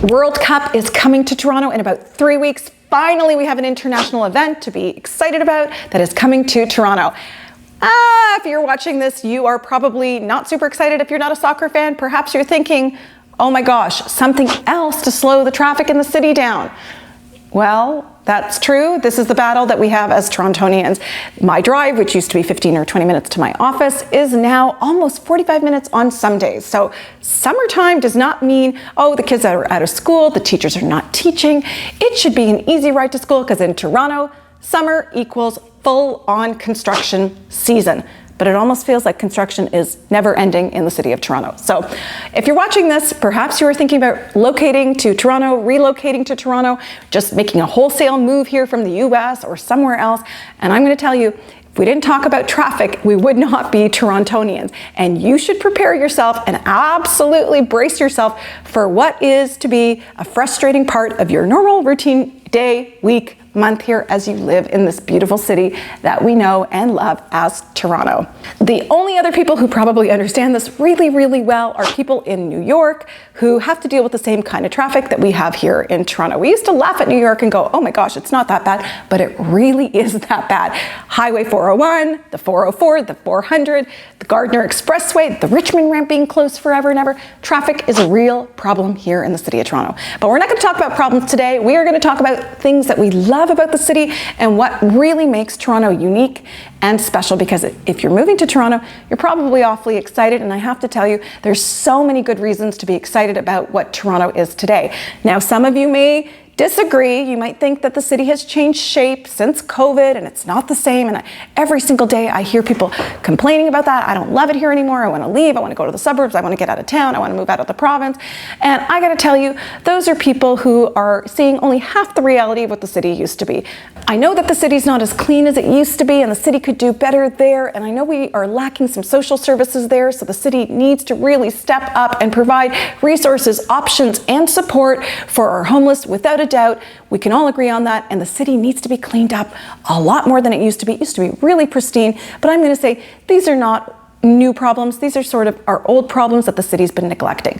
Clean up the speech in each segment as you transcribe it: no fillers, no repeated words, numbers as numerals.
World Cup is coming to Toronto in about 3 weeks. Finally, we have an international event to be excited about that is coming to Toronto. If you're watching this, you are probably not super excited. If you're not a soccer fan, perhaps you're thinking, oh my gosh, something else to slow the traffic in the city down. Well, that's true. This is the battle that we have as Torontonians. My drive, which used to be 15 or 20 minutes to my office, is now almost 45 minutes on some days. So summertime does not mean, oh, the kids are out of school, the teachers are not teaching. It should be an easy ride to school because in Toronto, summer equals full-on construction season. But it almost feels like construction is never ending in the city of Toronto. So if you're watching this, perhaps you are thinking about locating to Toronto, relocating to Toronto, just making a wholesale move here from the US or somewhere else. And I'm gonna tell you, if we didn't talk about traffic, we would not be Torontonians. And you should prepare yourself and absolutely brace yourself for what is to be a frustrating part of your normal routine day, week, month here as you live in this beautiful city that we know and love as Toronto. The only other people who probably understand this really, really well are people in New York who have to deal with the same kind of traffic that we have here in Toronto. We used to laugh at New York and go, oh my gosh, it's not that bad, but it really is that bad. Highway 401, the 404, the 400, the Gardner Expressway, the Richmond ramp being closed forever and ever. Traffic is a real problem here in the city of Toronto. But we're not going to talk about problems today. We are going to talk about things that we love about the city and what really makes Toronto unique and special, because if you're moving to Toronto, you're probably awfully excited, and I have to tell you, there's so many good reasons to be excited about what Toronto is today. Now, some of you may disagree. You might think that the city has changed shape since COVID and it's not the same. And every single day I hear people complaining about that. I don't love it here anymore. I want to leave. I want to go to the suburbs. I want to get out of town. I want to move out of the province. And I got to tell you, those are people who are seeing only half the reality of what the city used to be. I know that the city's not as clean as it used to be, and the city could do better there. And I know we are lacking some social services there. So the city needs to really step up and provide resources, options, and support for our homeless. Without a doubt, we can all agree on that, and the city needs to be cleaned up a lot more than it used to be. It used to be really pristine, but I'm going to say these are not new problems. These are sort of our old problems that the city's been neglecting.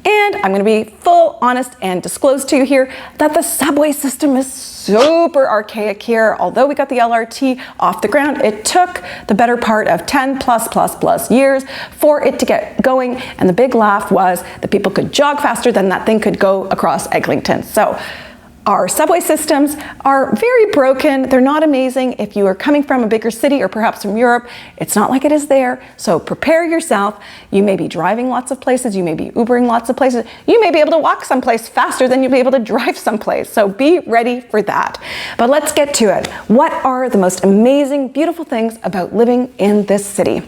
And I'm going to be full honest and disclose to you here that the subway system is super archaic here. Although we got the LRT off the ground, it took the better part of 10 plus years for it to get going. And the big laugh was that people could jog faster than that thing could go across Eglinton. So our subway systems are very broken. They're not amazing. If you are coming from a bigger city or perhaps from Europe, it's not like it is there. So prepare yourself. You may be driving lots of places. You may be Ubering lots of places. You may be able to walk someplace faster than you'll be able to drive someplace. So be ready for that. But let's get to it. What are the most amazing, beautiful things about living in this city?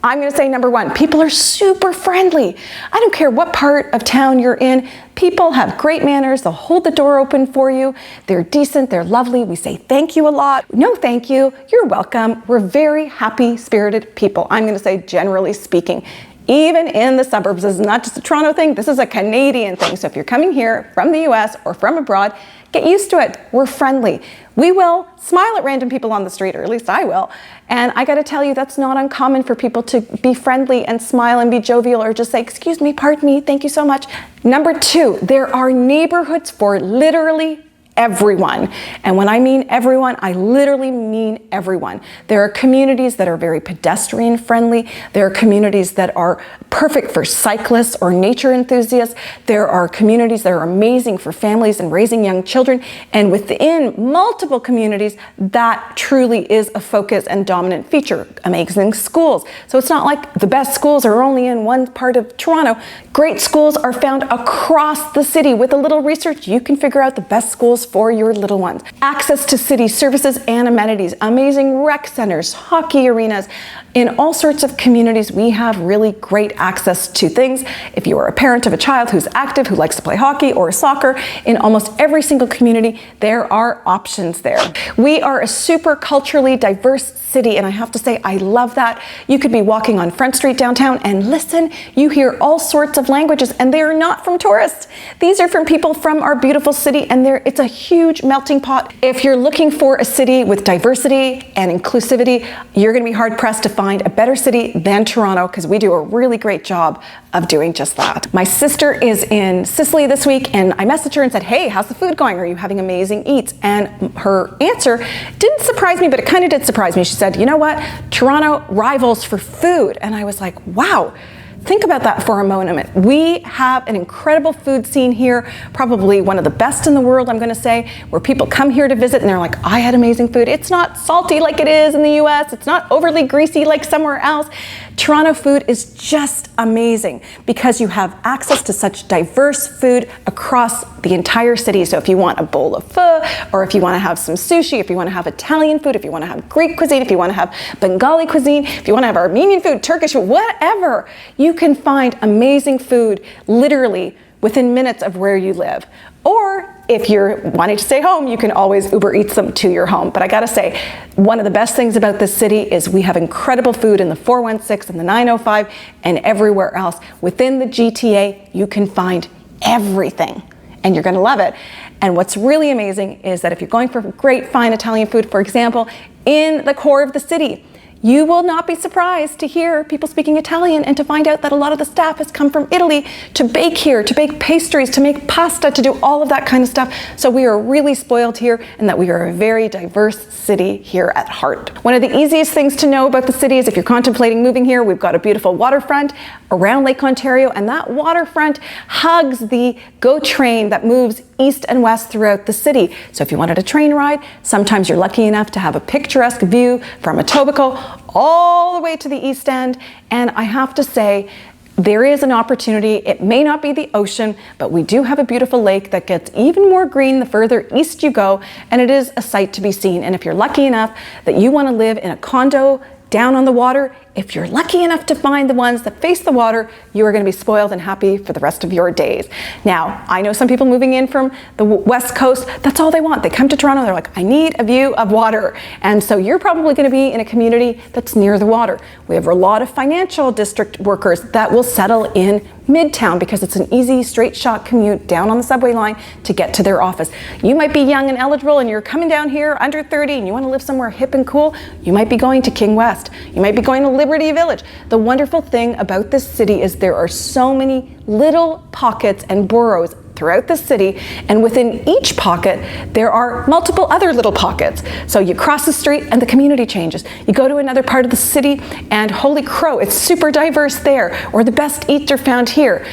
I'm going to say number one, people are super friendly. I don't care what part of town you're in. People have great manners. They'll hold the door open for you. They're decent. They're lovely. We say thank you a lot. No, thank you. You're welcome. We're very happy, spirited people. I'm going to say generally speaking. Even in the suburbs, this is not just a Toronto thing. This is a Canadian thing. So if you're coming here from the US or from abroad, get used to it. We're friendly. We will smile at random people on the street, or at least I will. And I got to tell you, that's not uncommon for people to be friendly and smile and be jovial or just say, excuse me, pardon me, thank you so much. Number two, there are neighborhoods for literally everyone. And when I mean everyone, I literally mean everyone. There are communities that are very pedestrian friendly. There are communities that are perfect for cyclists or nature enthusiasts. There are communities that are amazing for families and raising young children. And within multiple communities, that truly is a focus and dominant feature. Amazing schools. So it's not like the best schools are only in one part of Toronto. Great schools are found across the city. With a little research, you can figure out the best schools for your little ones. Access to city services and amenities, amazing rec centers, hockey arenas. In all sorts of communities, we have really great access to things. If you are a parent of a child who's active, who likes to play hockey or soccer, in almost every single community, there are options there. We are a super culturally diverse city, and I have to say, I love that. You could be walking on Front Street downtown and listen, you hear all sorts of languages, and they are not from tourists. These are from people from our beautiful city, and it's a huge melting pot. If you're looking for a city with diversity and inclusivity, you're going to be hard pressed to find a better city than Toronto, because we do a really great job of doing just that. My sister is in Sicily this week, and I messaged her and said, hey, how's the food going? Are you having amazing eats? And her answer didn't surprise me, but it kind of did surprise me. She said, you know what? Toronto rivals for food. And I was like, wow. Think about that for a moment. We have an incredible food scene here, probably one of the best in the world, I'm going to say, where people come here to visit and they're like, I had amazing food. It's not salty like it is in the US. It's not overly greasy like somewhere else. Toronto food is just amazing because you have access to such diverse food across the entire city. So if you want a bowl of pho, or if you want to have some sushi, if you want to have Italian food, if you want to have Greek cuisine, if you want to have Bengali cuisine, if you want to have Armenian food, Turkish food, whatever, you can find amazing food literally within minutes of where you live. Or if you're wanting to stay home, you can always Uber Eats them to your home. But I gotta say, one of the best things about this city is we have incredible food in the 416 and the 905 and everywhere else. Within the GTA, you can find everything, and you're gonna love it. And what's really amazing is that if you're going for great, fine Italian food, for example, in the core of the city, you will not be surprised to hear people speaking Italian and to find out that a lot of the staff has come from Italy to bake here, to bake pastries, to make pasta, to do all of that kind of stuff. So we are really spoiled here, and that we are a very diverse city here at heart. One of the easiest things to know about the city is if you're contemplating moving here, we've got a beautiful waterfront around Lake Ontario, and that waterfront hugs the GO train that moves east and west throughout the city. So if you wanted a train ride, sometimes you're lucky enough to have a picturesque view from Etobicoke all the way to the East End. And I have to say, there is an opportunity. It may not be the ocean, but we do have a beautiful lake that gets even more green the further east you go, and it is a sight to be seen. And if you're lucky enough that you want to live in a condo down on the water, if you're lucky enough to find the ones that face the water, you are going to be spoiled and happy for the rest of your days. Now, I know some people moving in from the West Coast, that's all they want. They come to Toronto, they're like, I need a view of water. And so you're probably going to be in a community that's near the water. We have a lot of financial district workers that will settle in Midtown because it's an easy, straight shot commute down on the subway line to get to their office. You might be young and eligible and you're coming down here under 30 and you want to live somewhere hip and cool. You might be going to King West. You might be going to Liberty Village. The wonderful thing about this city is there are so many little pockets and boroughs throughout the city, and within each pocket there are multiple other little pockets. So you cross the street and the community changes. You go to another part of the city and holy crow, it's super diverse there, or the best eats are found here.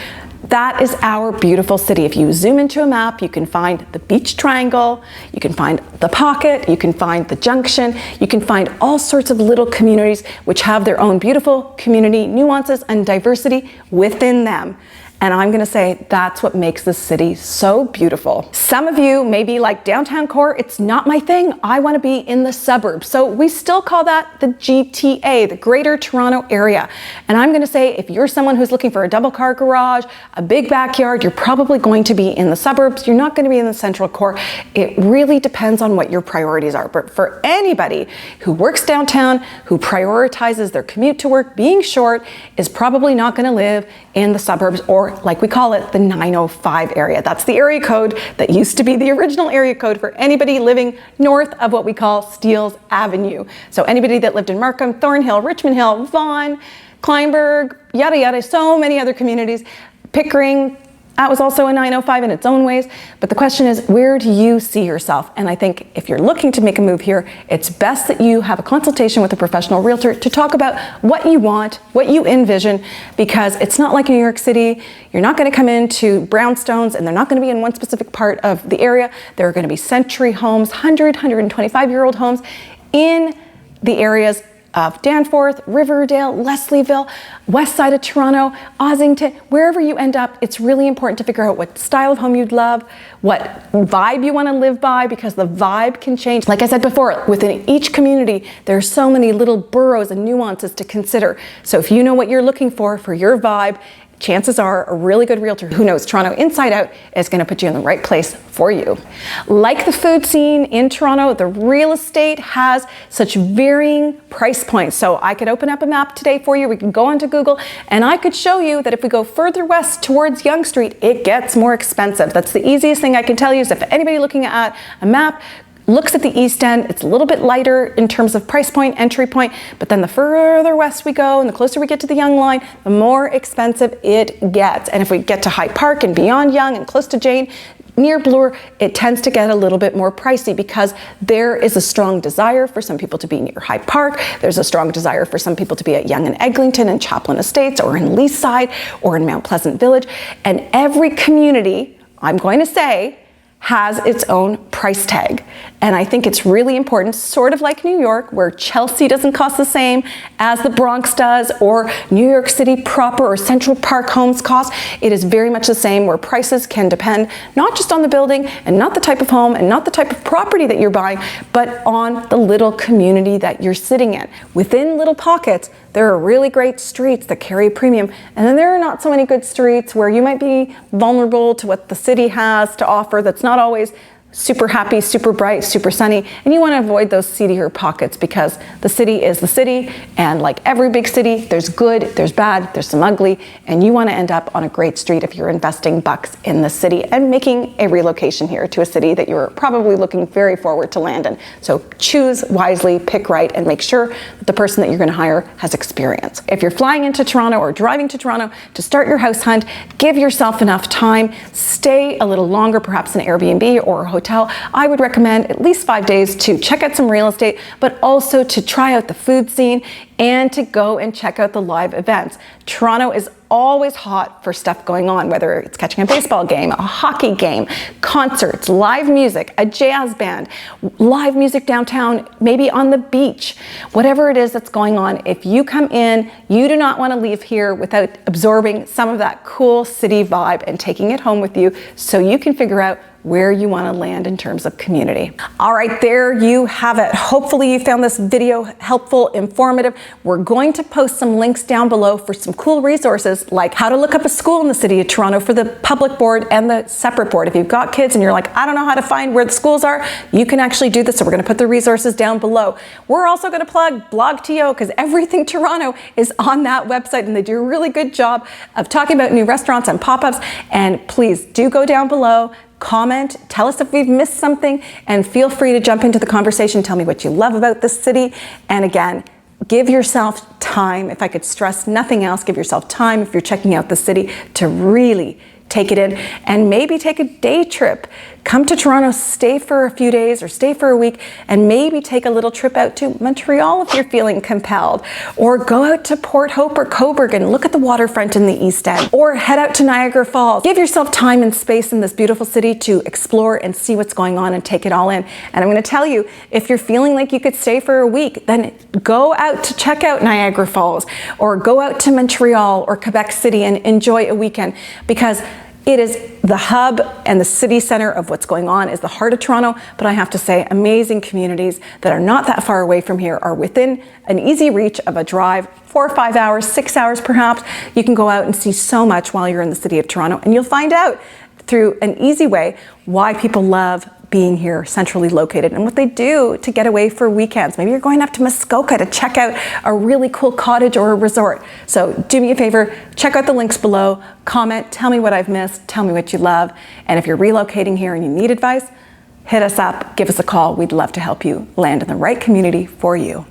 That is our beautiful city. If you zoom into a map, you can find the Beach Triangle, you can find the Pocket, you can find the Junction, you can find all sorts of little communities which have their own beautiful community nuances and diversity within them. And I'm gonna say that's what makes this city so beautiful. Some of you may be like, downtown core, it's not my thing. I wanna be in the suburbs. So we still call that the GTA, the Greater Toronto Area. And I'm gonna say if you're someone who's looking for a double car garage, a big backyard, you're probably going to be in the suburbs. You're not gonna be in the central core. It really depends on what your priorities are. But for anybody who works downtown, who prioritizes their commute to work being short, is probably not gonna live in the suburbs, or like we call it, the 905 area. That's the area code that used to be the original area code for anybody living north of what we call Steeles Avenue. So anybody that lived in Markham, Thornhill, Richmond Hill, Vaughan, Kleinburg, yada yada, so many other communities, Pickering, that was also a 905 in its own ways. But the question is, where do you see yourself? And I think if you're looking to make a move here, it's best that you have a consultation with a professional realtor to talk about what you want, what you envision, because it's not like New York City. You're not going to come into brownstones and they're not going to be in one specific part of the area. There are going to be century homes, 125-year-old homes in the areas of Danforth, Riverdale, Leslieville, west side of Toronto, Ossington, wherever you end up, it's really important to figure out what style of home you'd love, what vibe you want to live by, because the vibe can change. Like I said before, within each community, there are so many little boroughs and nuances to consider. So if you know what you're looking for your vibe, chances are a really good realtor who knows Toronto inside out is going to put you in the right place for you. Like the food scene in Toronto, the real estate has such varying price points. So I could open up a map today for you. We can go onto Google and I could show you that if we go further west towards Yonge Street, it gets more expensive. That's the easiest thing I can tell you is if anybody looking at a map looks at the East End, it's a little bit lighter in terms of price point, entry point, but then the further west we go and the closer we get to the Yonge line, the more expensive it gets. And if we get to Hyde Park and beyond Yonge and close to Jane, near Bloor, it tends to get a little bit more pricey because there is a strong desire for some people to be near Hyde Park. There's a strong desire for some people to be at Yonge and Eglinton and Chaplin Estates or in Leaside or in Mount Pleasant Village. And every community, I'm going to say, has its own price tag. And I think it's really important, sort of like New York, where Chelsea doesn't cost the same as the Bronx does, or New York City proper or Central Park homes cost. It is very much the same, where prices can depend not just on the building and not the type of home and not the type of property that you're buying, but on the little community that you're sitting in. Within little pockets, there are really great streets that carry a premium, and then there are not so many good streets where you might be vulnerable to what the city has to offer that's not always super happy, super bright, super sunny, and you want to avoid those seedier pockets because the city is the city, and like every big city, there's good, there's bad, there's some ugly, and you want to end up on a great street if you're investing bucks in the city and making a relocation here to a city that you're probably looking very forward to land in. So choose wisely, pick right, and make sure that the person that you're going to hire has experience. If you're flying into Toronto or driving to Toronto to start your house hunt, give yourself enough time, stay a little longer, perhaps in an Airbnb or a hotel. I would recommend at least 5 days to check out some real estate, but also to try out the food scene and to go and check out the live events. Toronto is always hot for stuff going on, whether it's catching a baseball game, a hockey game, concerts, live music, a jazz band, live music downtown, maybe on the beach, whatever it is that's going on. If you come in, you do not want to leave here without absorbing some of that cool city vibe and taking it home with you so you can figure out where you want to land in terms of community. All right, there you have it. Hopefully you found this video helpful, informative. We're going to post some links down below for some cool resources like how to look up a school in the city of Toronto for the public board and the separate board. If you've got kids and you're like, I don't know how to find where the schools are, you can actually do this. So we're going to put the resources down below. We're also going to plug Blog.to because everything Toronto is on that website and they do a really good job of talking about new restaurants and pop-ups. And please do go down below, comment, tell us if we've missed something, and feel free to jump into the conversation. Tell me what you love about this city. And again, give yourself time. If I could stress nothing else, give yourself time if you're checking out the city to really take it in and maybe take a day trip. Come to Toronto, stay for a few days or stay for a week, and maybe take a little trip out to Montreal if you're feeling compelled, or go out to Port Hope or Cobourg and look at the waterfront in the East End, or head out to Niagara Falls. Give yourself time and space in this beautiful city to explore and see what's going on and take it all in. And I'm going to tell you, if you're feeling like you could stay for a week, then go out to check out Niagara Falls, or go out to Montreal or Quebec City and enjoy a weekend, because it is the hub and the city center of what's going on, is the heart of Toronto. But I have to say, amazing communities that are not that far away from here are within an easy reach of a drive, 4 or 5 hours, 6 hours perhaps. You can go out and see so much while you're in the city of Toronto, and you'll find out through an easy way why people love being here centrally located and what they do to get away for weekends. Maybe you're going up to Muskoka to check out a really cool cottage or a resort. So do me a favor, check out the links below, comment, tell me what I've missed, tell me what you love. And if you're relocating here and you need advice, hit us up, give us a call. We'd love to help you land in the right community for you.